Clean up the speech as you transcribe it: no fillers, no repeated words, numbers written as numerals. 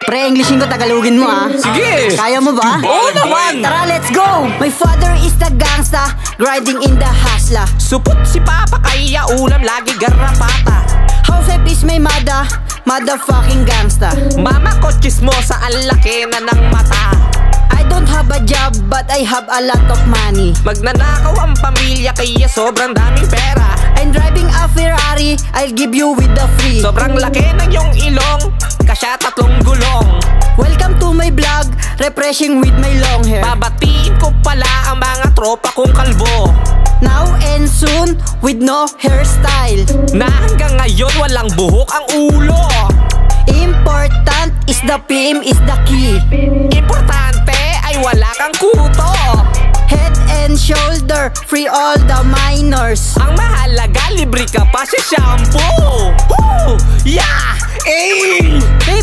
Pre, Englishin ko, Tagalogin mo ah. Sige! Kaya mo ba? Oo naman! Tara, let's go! My father is the gangsta, grinding in the hasla. Supot si Papa, kaya ulam lagi garapata. House wife is my motherfucking gangsta. Mama ko chismosa, ang laki na ng mata. I don't have a job, but I have a lot of money. Magnanakaw ang pamilya, kaya sobrang daming pera. I'm driving a Ferrari, I'll give you with the free. Sobrang laki ng iyong ilong, kasya 3 gulong. Welcome to my vlog, refreshing with my long hair. Babatiin ko pala ang mga tropa kong kalbo. Now and soon, with no hairstyle. Na hanggang ngayon walang buhok ang ulo. Important is the PM is the key. Importante ay wala kang kuto. Head and shoulder, free all the minors. Ang mahalaga, libre ka pa sa shampoo. Woo! Yeah! Ay! Hey